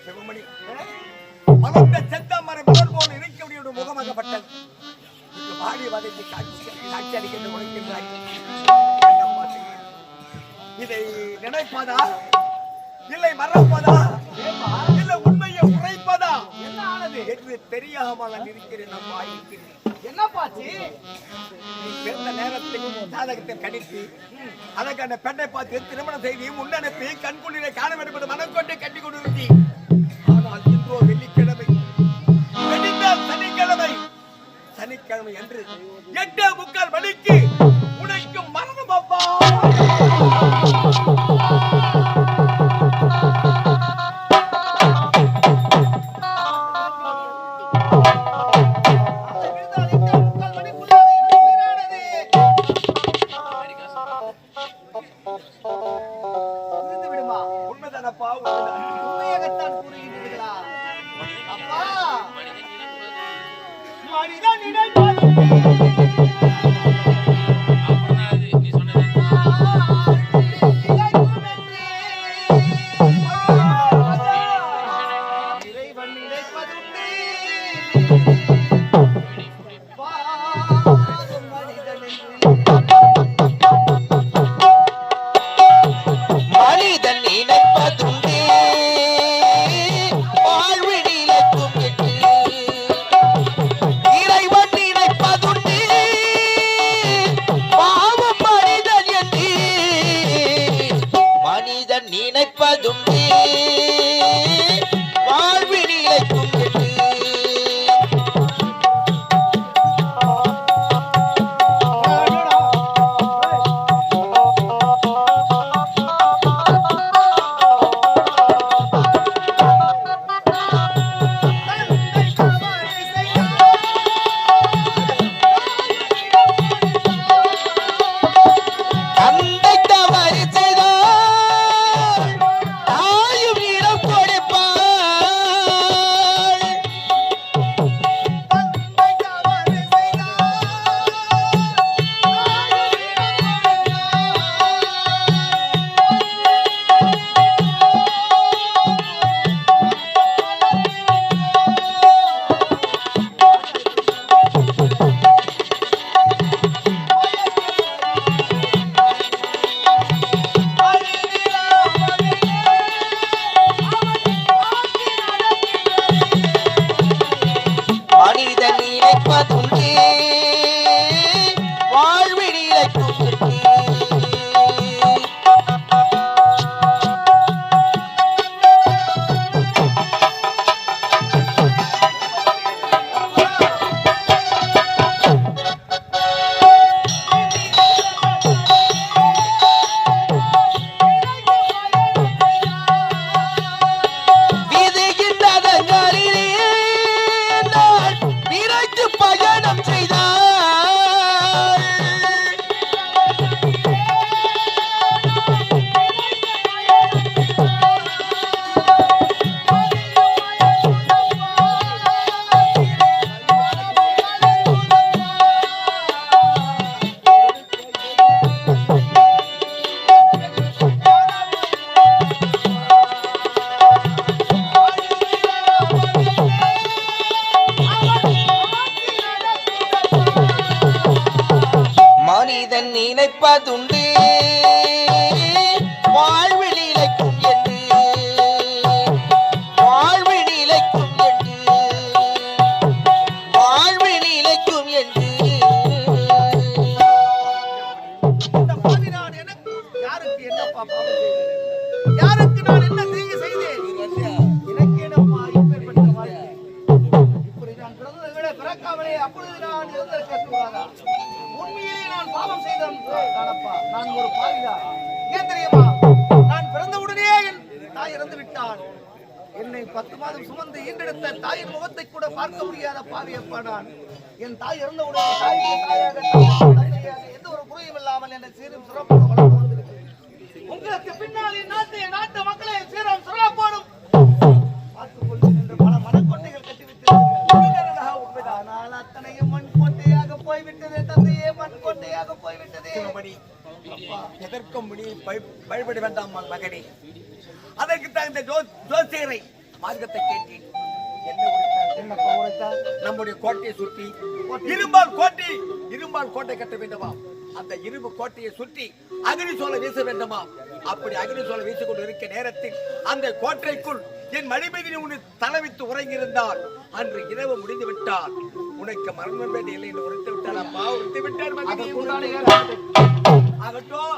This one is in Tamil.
சிவமணி மகந்த செத்த மரம் மலர் போல் இருக்கக்கூடிய ஒரு முகமாகப்பட்டது. வாடி வதைக்கு காட்சி அளிக்கின்ற உழைக்கின்றாய். இதை நினைப்பதா இல்லை மறப்பதா இல்லை உண்மையை உரைப்பதா என்ன ஆனது என்று தெரியாமல் இருக்கிறேன். நம்ம இருக்கிறேன் என்ன பாச்சு? நீ பிறந்த நேரத்தில் ஜாதகத்தை கணித்து அதற்கான பெண்ணை பார்த்து திருமணம் செய்து முன்னனுப்பி கண்குளிரை காண வேண்டும் என்று மனம் கொண்டு கட்டி கொண்டிருந்தி. ஆனால் இன்றோ வெள்ளிக்கிழமை சனிக்கிழமை என்று 8:45 மணிக்கு உனக்கு மரணம் அப்பா. உண்மைதானப்பா? உண்மையாகத்தான் கூறுகிறீர்களா அப்பா? மனிதன் நினைப்பது இறைவன் நினைப்பதுண்டு. மனிதன் நினைப்பதுண்டு வாழ்வு நிலைக்கும் என்று. இறைவன் நினைப்பதுண்டு பாவம் மனிதன் என்று. மனிதன் நினைப்பதுண்டு வாழ்வு நிலைக்கும் என்று. தந்தை தவறு செய்தால் தாயும் இடம் கொடுப்பாள். மனிதன் நினைப்பதுண்டு வாழ்வு நிலைக்கும் என்று. விதிகின்றதங்களிலே நான் விரைத்து பயணம் செய்தால் மனிதன் நினைப்பதுண்டு வாழ்வு நிலைக்கும் என்று. வாழ்வு நிலைக்கும் என்று. வாழ்வு நிலைக்கும் என்று. இந்த பாவி நான் எனக்கு யாருக்கு என்னப்பா பாவம் செய்தேன்? யாருக்கு நான் என்ன தீங்கு செய்தேன்? எனக்கு என்னப்பா இப்பேற்பட்ட வாழ்க்கை? இப்படி நான் பிறந்ததை விட பிறக்காமலே அப்பொழுது நான் இருந்திருக்க கூடாதா? உண்மையிலே நான் பாவம் செய்தேன் தானப்பா. நான் ஒரு பாவிதான். ஏன் தெரியுமா? நான் பிறந்தவுடனே என் தாய் இறந்து விட்டாள். என்னை 10 மாதம் சுமந்து ஈண்டெடுத்த தாயின் முகத்தை கூட பார்க்க முடியாத பாவி அப்பா நான். என் தாய் இறந்தவுடனே தாய்க்கு தாயாக தந்தையாக எந்த ஒரு குறையும் இல்லாமல் என்னை சீரும் சிறப்போடு வளர்த்து வந்திருக்கிறேன். உங்களுக்கு பின்னால் என் நாட்டு மக்களை சீரும் சிறப்போடும் பார்த்துக் கொண்டு நின்று பல மனக்கோட்டைகள் கட்டிவிட்டீர்கள். உண்மைதான். ஆனால் அத்தனையும் மண் கோட்டையாக போய்விட்டது தந்தையே, மண் கோட்டையாக போய்விட்டது. எதற்கும் வழிபட வேண்டாம் மகனே. அதற்கு தகுந்த ஜோசியரை மார்க்கத்தை கேட்டேன். என்ன உரைத்தார்? என்னப்பா உரைத்தார்? நம்முடைய கோட்டையை சுற்றி கோட்டை. இரும்பால் கோட்டை கட்ட வேண்டுமாம். அந்த இரும்பு கோட்டையை சுற்றி அக்னி சோலை வீச வேண்டுமாம். அப்படி அக்னி சோலை வீசிக் கொண்டு இருக்க நேரத்தில் அந்த கோட்டைக்குள் என் மடிமீது உன்னை தலைவித்து உறங்கியிருந்தால் அன்று இரவு முடிந்து விட்டால் உனக்கு மரணம் வேண்டிய இல்லை என்று உரைத்து விட்டார். அப்பா உரைத்து விட்டார். அதற்குண்டான ஆகட்டும்.